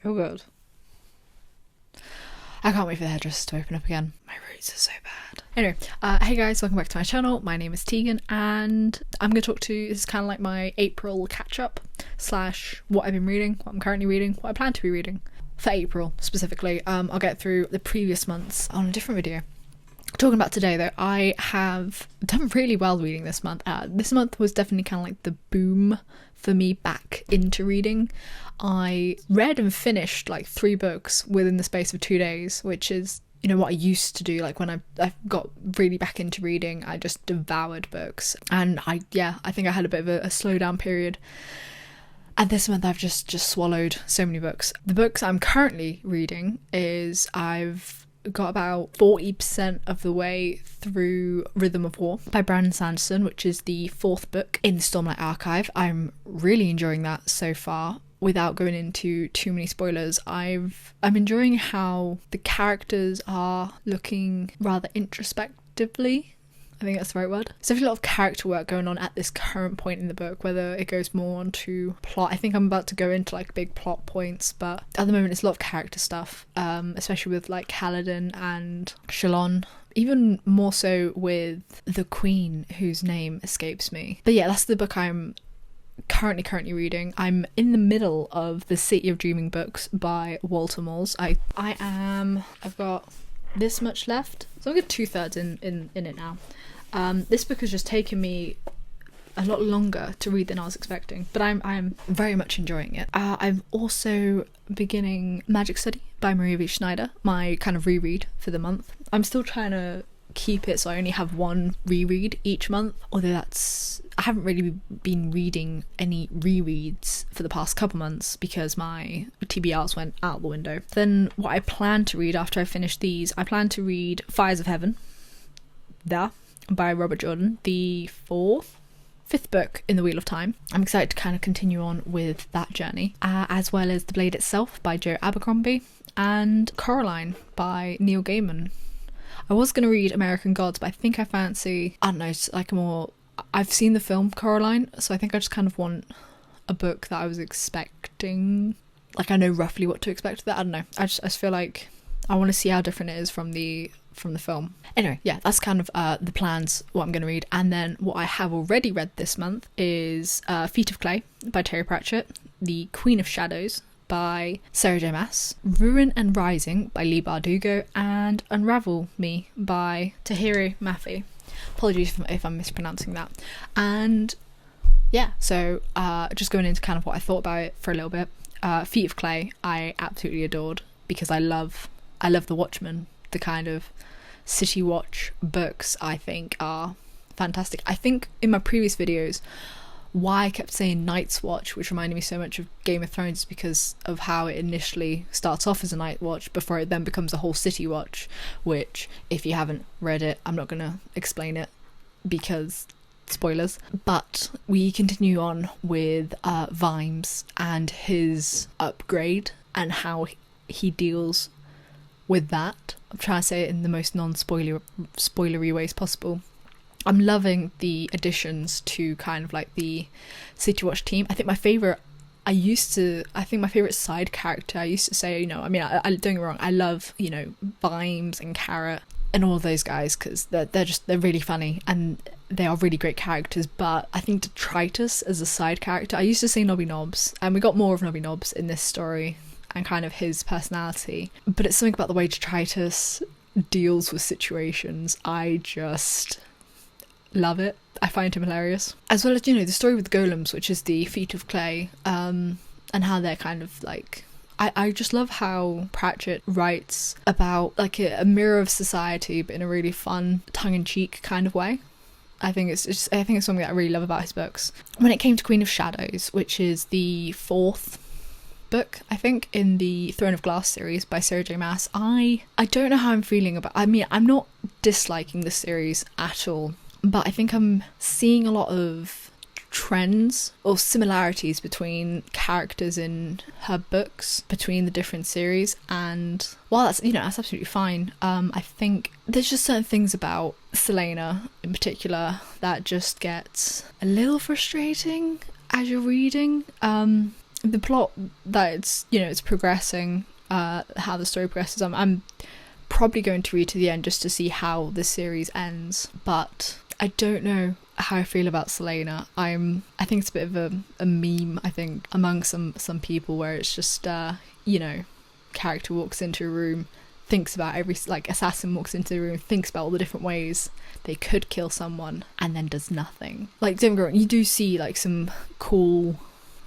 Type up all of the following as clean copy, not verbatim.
Oh god. I can't wait for the hairdressers to open up again. My roots are so bad. Anyway, hey guys, welcome back to my channel. My name is Tegan and I'm going to talk to, this is kind of like my April catch-up slash what I've been reading, what I'm currently reading, what I plan to be reading for April specifically. I'll get through the previous months on a different video. Talking about today though, I have done really well reading this month. This month was definitely kind of like the boom for me back into reading. I read and finished like 3 books within the space of 2 days, which is, you know, what I used to do. Like when I got really back into reading, I just devoured books. And I think I had a bit of a slowdown period. And this month I've just swallowed so many books. The books I'm currently reading is I've got about 40% of the way through Rhythm of War by Brandon Sanderson, which is the 4th book in the Stormlight Archive. I'm really enjoying that so far. Without going into too many spoilers, I'm enjoying how the characters are looking rather introspectively. I think that's the right word. There's definitely a lot of character work going on at this current point in the book, whether it goes more onto plot. I think I'm about to go into like big plot points, but at the moment it's a lot of character stuff, especially with like Kaladin and Shalon. Even more so with the Queen, whose name escapes me. But yeah, that's the book I'm currently reading. I'm in the middle of the City of Dreaming books by Walter Moles. I've got this much left, so I'm good 2/3 in it now. This book has just taken me a lot longer to read than I was expecting, but I'm very much enjoying it. I'm also beginning Magic Study by Maria V. Schneider, my kind of reread for the month. I'm still trying to keep it so I only have one reread each month, although I haven't really been reading any rereads for the past couple months because my TBRs went out the window. Then what I plan to read after I finish these, I plan to read Fires of Heaven by Robert Jordan, the 5th book in the Wheel of Time. I'm excited to kind of continue on with that journey, as well as The Blade Itself by Joe Abercrombie and Coraline by Neil Gaiman. I was going to read American Gods, but I think I fancy, I don't know, like I've seen the film Coraline, so I think I just kind of want a book that I was expecting. Like I know roughly what to expect of that. I don't know. I just feel like I want to see how different it is from the film. Anyway, yeah, that's kind of the plans, what I'm going to read. And then what I have already read this month is Feet of Clay by Terry Pratchett, The Queen of Shadows by Sarah J. Maas, Ruin and Rising by Lee Bardugo, and Unravel Me by Tahiri Mafi. Apologies if I'm mispronouncing that. And yeah, so just going into kind of what I thought about it for a little bit. Feet of Clay I absolutely adored because I love The Watchmen. The kind of City Watch books I think are fantastic. I think in my previous videos why I kept saying Night's Watch, which reminded me so much of Game of Thrones, because of how it initially starts off as a night watch before it then becomes a whole city watch, which if you haven't read it, I'm not going to explain it because spoilers. But we continue on with Vimes and his upgrade and how he deals with that. I'm trying to say it in the most non-spoilery ways possible. I'm loving the additions to kind of like the City Watch team. I think my favourite side character, I used to say, you know, I mean, I don't get me wrong, I love, you know, Vimes and Carrot and all of those guys because they're really funny and they are really great characters. But I think Detritus as a side character, I used to say Nobby Nobbs, and we got more of Nobby Nobbs in this story and kind of his personality. But it's something about the way Detritus deals with situations. I just love it. I find him hilarious. As well as, you know, the story with the golems, which is the Feet of Clay, and how they're kind of like, I just love how Pratchett writes about like a mirror of society, but in a really fun, tongue-in-cheek kind of way. I think it's something that I really love about his books. When it came to Queen of Shadows, which is the 4th book, I think, in the Throne of Glass series by Sarah J. Maas, I don't know how I'm feeling about. I mean, I'm not disliking the series at all, but I think I'm seeing a lot of trends or similarities between characters in her books between the different series, and while that's absolutely fine, I think there's just certain things about Selena in particular that just gets a little frustrating as you're reading. the plot that it's, you know, it's progressing, how the story progresses. I'm probably going to read to the end just to see how this series ends, but I don't know how I feel about Selena. I think it's a bit of a meme, I think, among some people, where it's just you know, character walks into a room, thinks about assassin walks into the room, thinks about all the different ways they could kill someone, and then does nothing. Like, don't get me wrong, you do see like some cool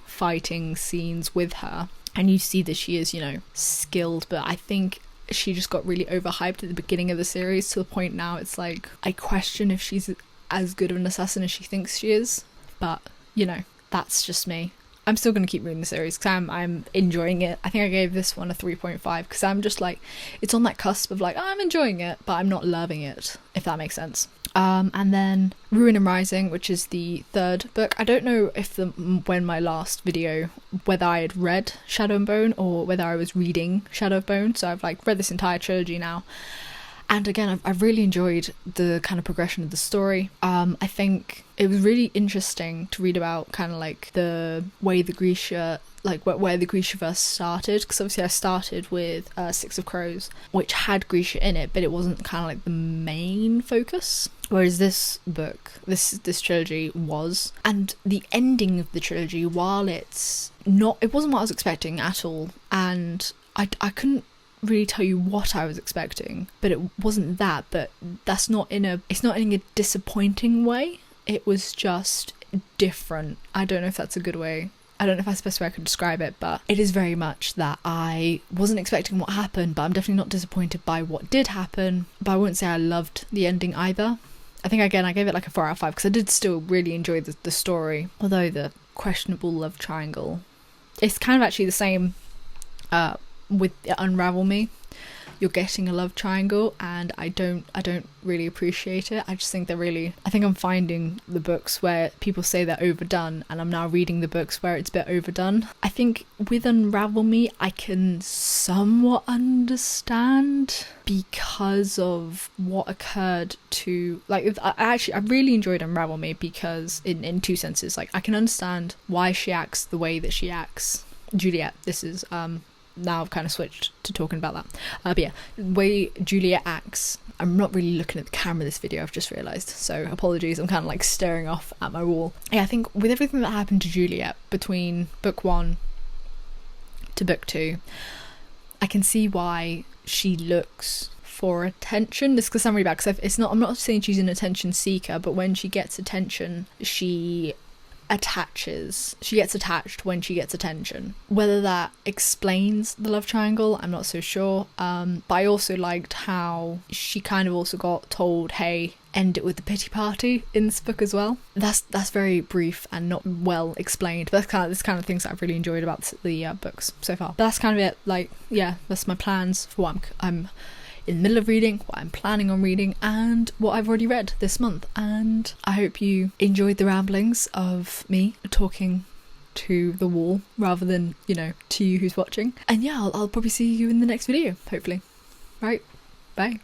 fighting scenes with her, and you see that she is, you know, skilled, but I think she just got really overhyped at the beginning of the series, to the point now it's like I question if she's as good of an assassin as she thinks she is. But, you know, that's just me. I'm still going to keep reading the series because I'm enjoying it. I think I gave this one a 3.5 because I'm just like, it's on that cusp of like, oh, I'm enjoying it, but I'm not loving it, if that makes sense. And then Ruin and Rising, which is the third book. I don't know if when my last video, whether I had read Shadow and Bone or whether I was reading Shadow of Bone. So I've like read this entire trilogy now. And again, I've really enjoyed the kind of progression of the story. I think it was really interesting to read about kind of like the way the Grisha, like where the Grishaverse started. Because obviously I started with Six of Crows, which had Grisha in it, but it wasn't kind of like the main focus. Whereas this book, this trilogy was. And the ending of the trilogy, while it wasn't what I was expecting at all. And I couldn't really tell you what I was expecting, but it wasn't that. But it's not in a disappointing way. It was just different. I don't know if that's a good way. I don't know if that's the best way I could describe it, but it is very much that I wasn't expecting what happened, but I'm definitely not disappointed by what did happen. But I wouldn't say I loved the ending either. I think again I gave it like a 4 out of 5 because I did still really enjoy the story, although the questionable love triangle, it's kind of actually the same with Unravel Me. You're getting a love triangle, and I don't really appreciate it. I just think I think I'm finding the books where people say they're overdone, and I'm now reading the books where it's a bit overdone. I think with Unravel Me I can somewhat understand because of what occurred to, like, I really enjoyed Unravel Me because in two senses. Like, I can understand why she acts the way that she acts. Juliet, this is now I've kind of switched to talking about that. But yeah, the way Juliet acts, I'm not really looking at the camera this video, I've just realised, so apologies, I'm kind of like staring off at my wall. Yeah, I think with everything that happened to Juliet between book 1 to book 2, I can see why she looks for attention. This could sound really bad because I'm not saying she's an attention seeker, but when she gets attention, she gets attached when she gets attention. Whether that explains the love triangle, I'm not so sure. But I also liked how she kind of also got told, hey, end it with the pity party in this book as well. That's very brief and not well explained, but that's kind of things that I've really enjoyed about the books so far. But that's kind of it. Like, yeah, that's my plans for what I'm in the middle of reading, what I'm planning on reading, and what I've already read this month. And I hope you enjoyed the ramblings of me talking to the wall rather than, you know, to you who's watching. And yeah, I'll probably see you in the next video, hopefully. Right, bye.